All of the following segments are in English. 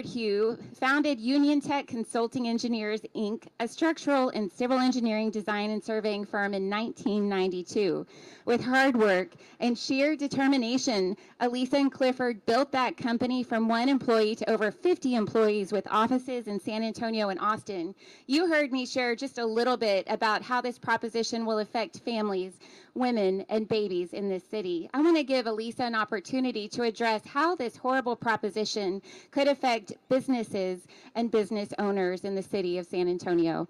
Hugh founded Union Tech Consulting Engineers, Inc., a structural and civil engineering design and surveying firm in 1992. With hard work and sheer determination, Elisa and Clifford built that company from one employee to over 50 employees with offices in San Antonio and Austin. You heard me share just a little bit about how this proposition will affect families, women, and babies in this city. I want to give Elisa an opportunity to address how this horrible proposition could affect businesses and business owners in the city of San Antonio.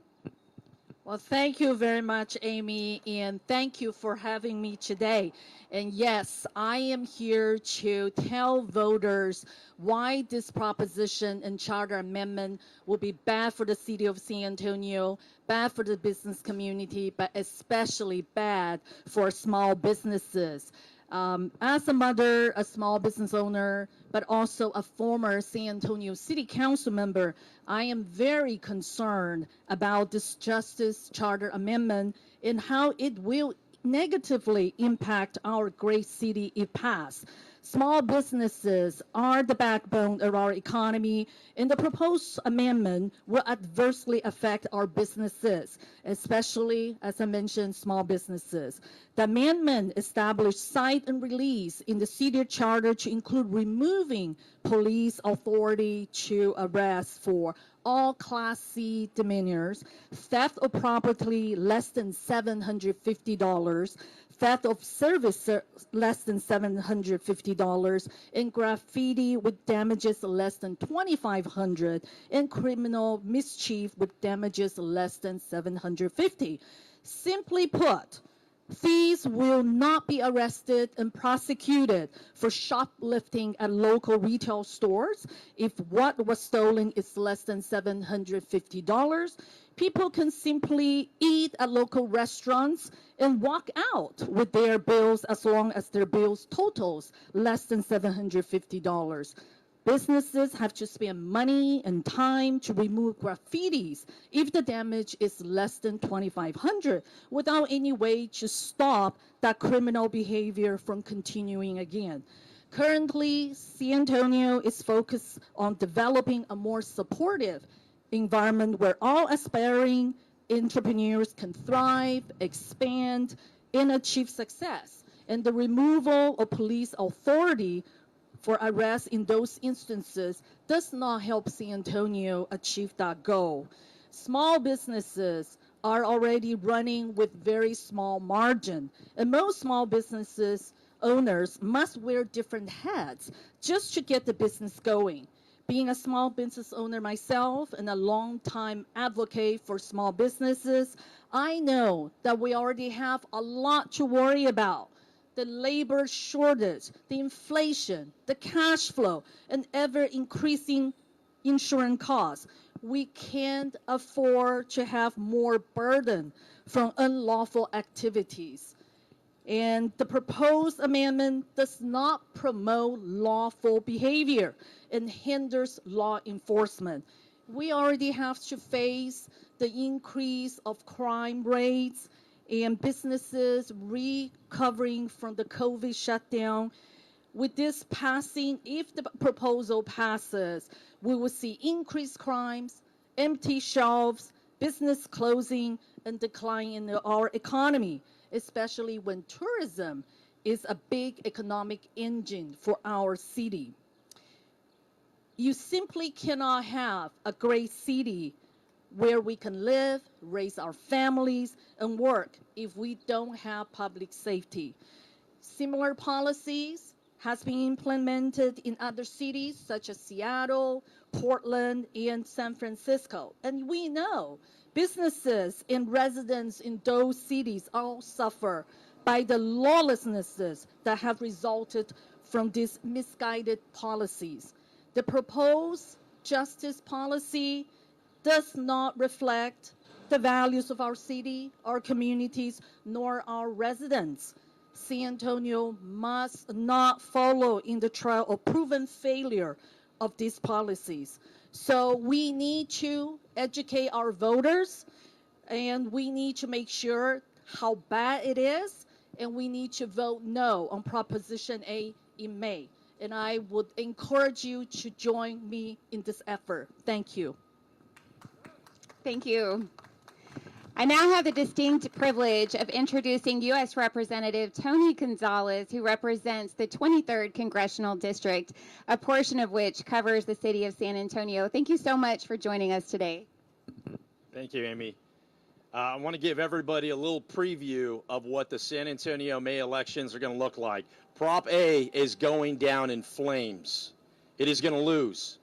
Well, thank you very much, Amy, and thank you for having me today. And yes, I am here to tell voters why this proposition and charter amendment will be bad for the city of San Antonio, bad for the business community, but especially bad for small businesses. As a mother, a small business owner, but also a former San Antonio City Council member, I am very concerned about this Justice Charter Amendment and how it will negatively impact our great city if passed. Small businesses are the backbone of our economy, and the proposed amendment will adversely affect our businesses, especially, as I mentioned, small businesses. The amendment established cite and release in the city charter to include removing police authority to arrest for all Class C misdemeanors, theft of property less than $750, theft of service less than $750, and graffiti with damages less than $2,500, and criminal mischief with damages less than $750. Simply put, thieves will not be arrested and prosecuted for shoplifting at local retail stores if what was stolen is less than $750. People can simply eat at local restaurants and walk out with their bills as long as their bills totals less than $750. Businesses have to spend money and time to remove graffitis if the damage is less than $2,500 without any way to stop that criminal behavior from continuing again. Currently, San Antonio is focused on developing a more supportive environment where all aspiring entrepreneurs can thrive, expand, and achieve success. And the removal of police authority for arrest in those instances does not help San Antonio achieve that goal. Small businesses are already running with very small margin, and most small businesses owners must wear different hats just to get the business going. Being a small business owner myself and a long-time advocate for small businesses, I know that we already have a lot to worry about. The labor shortage, the inflation, the cash flow, and ever-increasing insurance costs. We can't afford to have more burden from unlawful activities. And the proposed amendment does not promote lawful behavior and hinders law enforcement. We already have to face the increase of crime rates and businesses recovering from the COVID shutdown. With this passing, if the proposal passes, we will see increased crimes, empty shelves, business closing, and decline in our economy, especially when tourism is a big economic engine for our city. You simply cannot have a great city where we can live, raise our families, and work if we don't have public safety. Similar policies has been implemented in other cities such as Seattle, Portland, and San Francisco. And we know businesses and residents in those cities all suffer by the lawlessnesses that have resulted from these misguided policies. The proposed justice policy does not reflect the values of our city, our communities, nor our residents. San Antonio must not follow in the trail of proven failure of these policies. So we need to educate our voters, and we need to make sure how bad it is, and we need to vote no on Proposition A in May. and I would encourage you to join me in this effort. Thank you. Thank you. I now have the distinct privilege of introducing U.S. Representative Tony Gonzales, who represents the 23rd Congressional District, a portion of which covers the city of San Antonio. Thank you so much for joining us today. Thank you, Amy. I want to give everybody a little preview of what the San Antonio May elections are going to look like. Prop A is going down in flames. It is going to lose.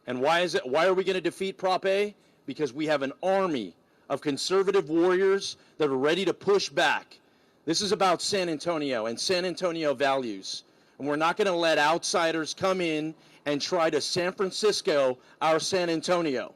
And why is it? Why are we going to defeat Prop A? Because we have an army of conservative warriors that are ready to push back. This is about San Antonio and San Antonio values. And we're not going to let outsiders come in and try to San Francisco our San Antonio.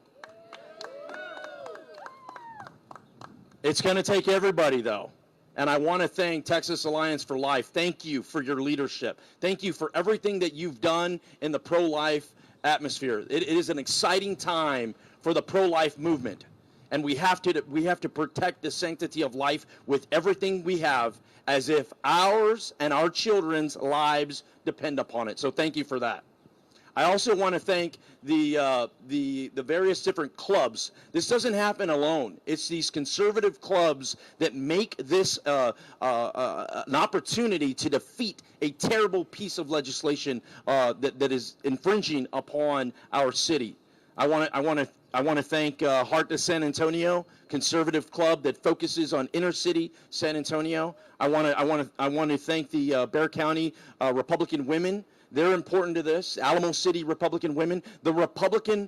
It's going to take everybody, though. And I want to thank Texas Alliance for Life. Thank you for your leadership. Thank you for everything that you've done in the pro-life atmosphere. It is an exciting time for the pro-life movement. And we have to protect the sanctity of life with everything we have, as if ours and our children's lives depend upon it. So thank you for that. I also want to thank the various different clubs. This doesn't happen alone. It's these conservative clubs that make this an opportunity to defeat a terrible piece of legislation that is infringing upon our city. I want to thank Heart to San Antonio, conservative club that focuses on inner city San Antonio. I want to thank the Bexar County Republican Women. They're important to this. Alamo City Republican Women. The Republican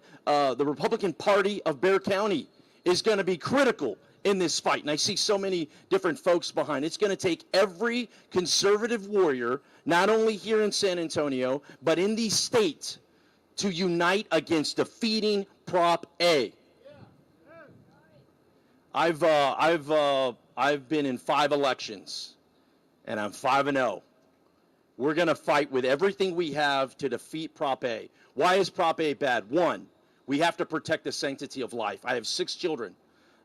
Party of Bexar County is going to be critical in this fight. And I see so many different folks behind. It's going to take every conservative warrior, not only here in San Antonio, but in these states, to unite against defeating Prop A. I've been in 5 elections, and I'm 5-0. We're going to fight with everything we have to defeat Prop A. Why is Prop A bad? 1, we have to protect the sanctity of life. I have 6 children.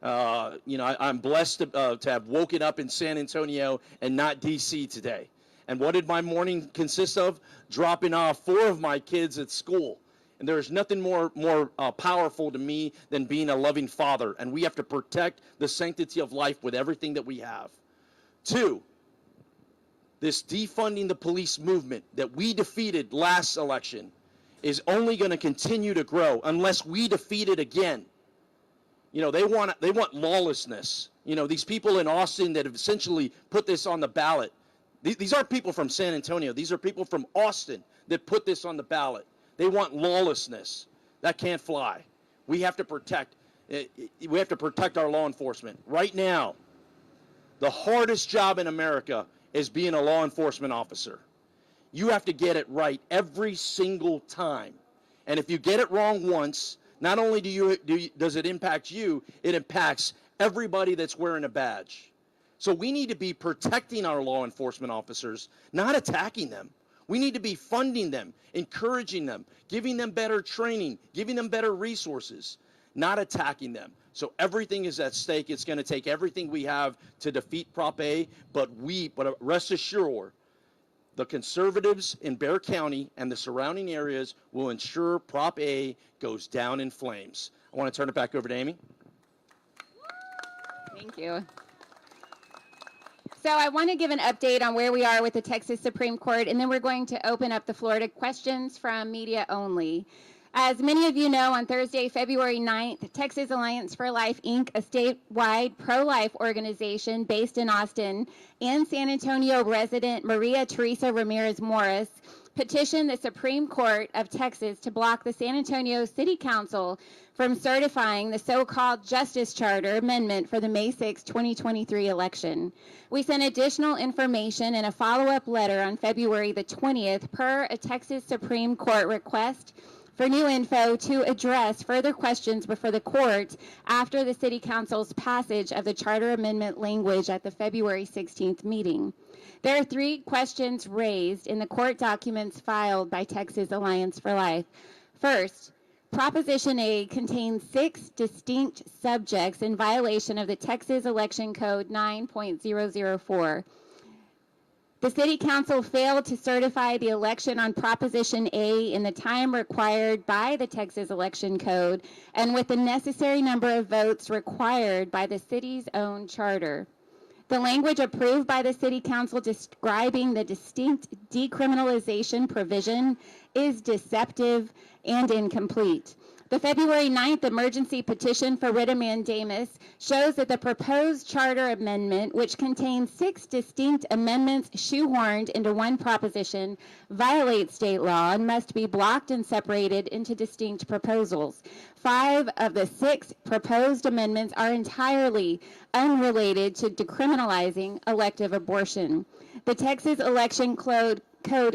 I'm blessed to have woken up in San Antonio and not D.C. today. And what did my morning consist of? Dropping off 4 of my kids at school. And there is nothing more powerful to me than being a loving father. And we have to protect the sanctity of life with everything that we have. 2, this defunding the police movement that we defeated last election is only going to continue to grow unless we defeat it again. They want lawlessness. These people in Austin that have essentially put this on the ballot. These aren't people from San Antonio. These are people from Austin that put this on the ballot. They want lawlessness. That can't fly. We have to protect our law enforcement. Right now, the hardest job in America is being a law enforcement officer. You have to get it right every single time. And if you get it wrong once, not only does it impact you, it impacts everybody that's wearing a badge. So we need to be protecting our law enforcement officers, not attacking them. We need to be funding them, encouraging them, giving them better training, giving them better resources, not attacking them. So everything is at stake. It's going to take everything we have to defeat Prop A, but rest assured, the conservatives in Bexar County and the surrounding areas will ensure Prop A goes down in flames. I want to turn it back over to Amy. Thank you. So I want to give an update on where we are with the Texas Supreme Court, and then we're going to open up the floor to questions from media only. As many of you know, on Thursday, February 9th, Texas Alliance for Life, Inc., a statewide pro-life organization based in Austin, and San Antonio resident Maria Teresa Ramirez Morris petitioned the Supreme Court of Texas to block the San Antonio City Council from certifying the so-called Justice Charter Amendment for the May 6, 2023 election. We sent additional information in a follow-up letter on February the 20th per a Texas Supreme Court request for new info to address further questions before the court after the City Council's passage of the Charter Amendment language at the February 16th meeting. There are 3 questions raised in the court documents filed by Texas Alliance for Life. First, Proposition A contains 6 distinct subjects in violation of the Texas Election Code 9.004. The City Council failed to certify the election on Proposition A in the time required by the Texas Election Code and with the necessary number of votes required by the city's own charter. The language approved by the City Council describing the distinct decriminalization provision is deceptive and incomplete. The February 9th emergency petition for writ of mandamus shows that the proposed charter amendment, which contains 6 distinct amendments shoehorned into one proposition, violates state law and must be blocked and separated into distinct proposals. 5 of the 6 proposed amendments are entirely unrelated to decriminalizing elective abortion. The Texas Election Code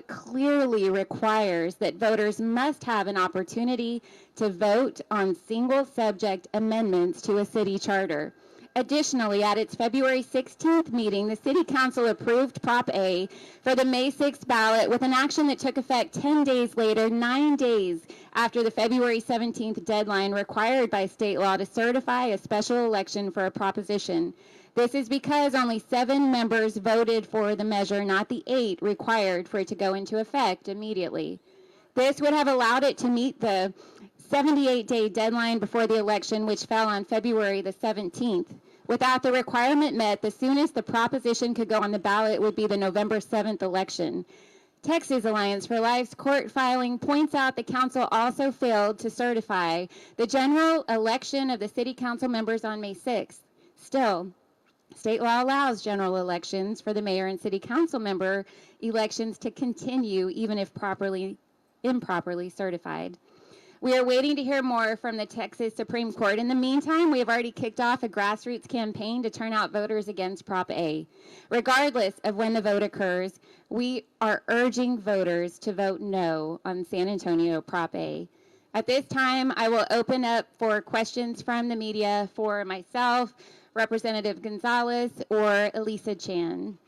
clearly requires that voters must have an opportunity to vote on single subject amendments to a city charter. Additionally, at its February 16th meeting, the City Council approved Prop A for the May 6th ballot with an action that took effect 10 days later, 9 days after the February 17th deadline required by state law to certify a special election for a proposition. This is because only 7 members voted for the measure, not the 8 required for it to go into effect immediately. This would have allowed it to meet the 78-day deadline before the election, which fell on February the 17th. Without the requirement met, the soonest the proposition could go on the ballot would be the November 7th election. Texas Alliance for Life's court filing points out the council also failed to certify the general election of the city council members on May 6th. Still, state law allows general elections for the mayor and city council member elections to continue even if improperly certified. We are waiting to hear more from the Texas Supreme Court. In the meantime, we have already kicked off a grassroots campaign to turn out voters against Prop A. Regardless of when the vote occurs, we are urging voters to vote no on San Antonio Prop A. At this time, I will open up for questions from the media for myself, Representative Gonzales, or Elisa Chan.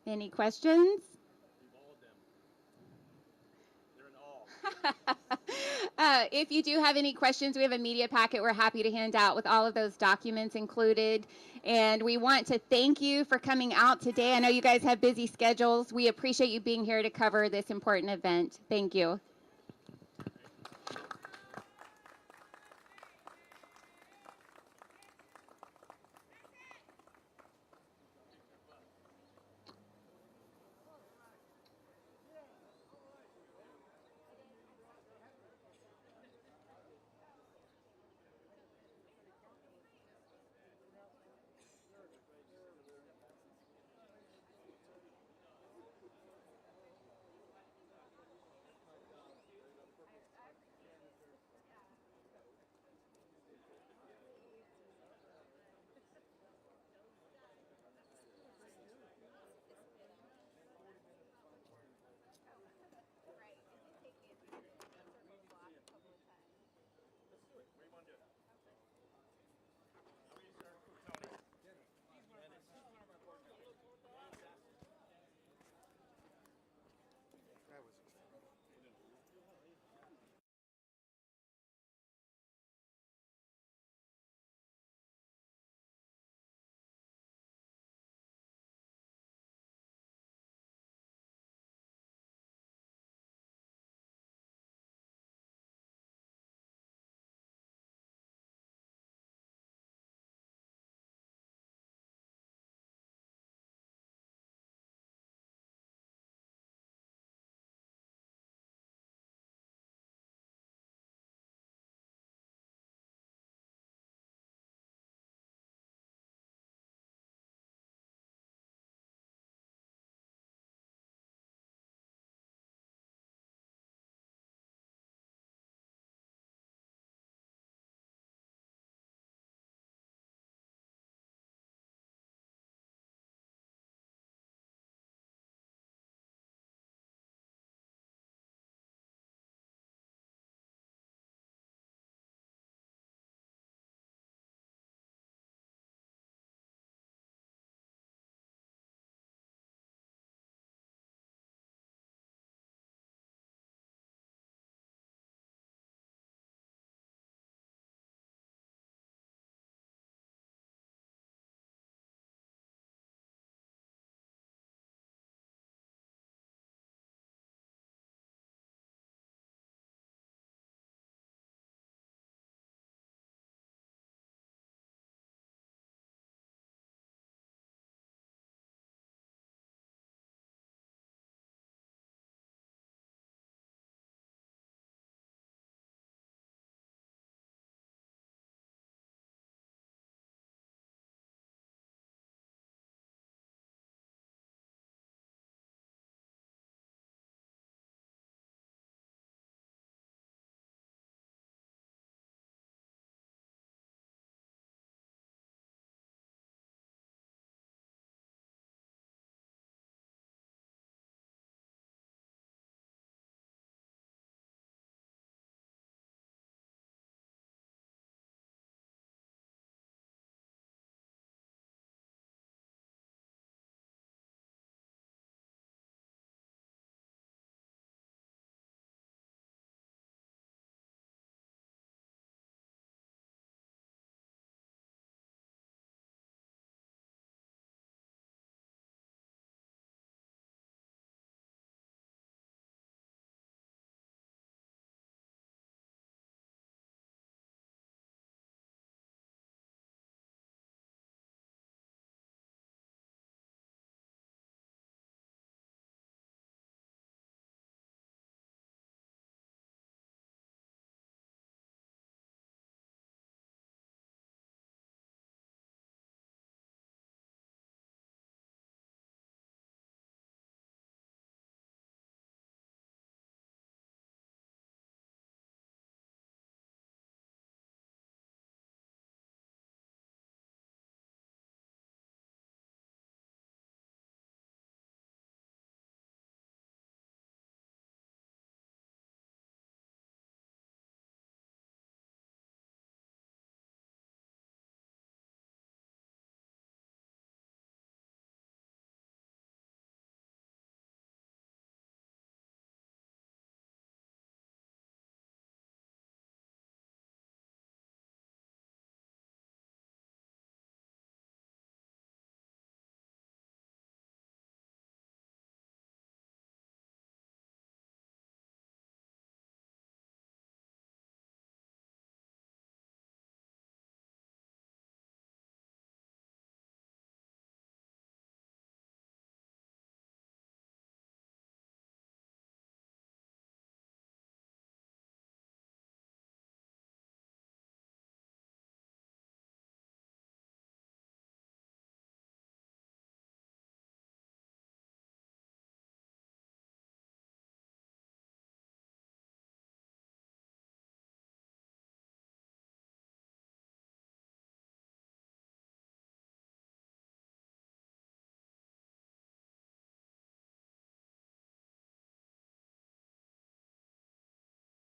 Any questions? If you do have any questions, we have a media packet we're happy to hand out with all of those documents included. And we want to thank you for coming out today. I know you guys have busy schedules. We appreciate you being here to cover this important event. Thank you.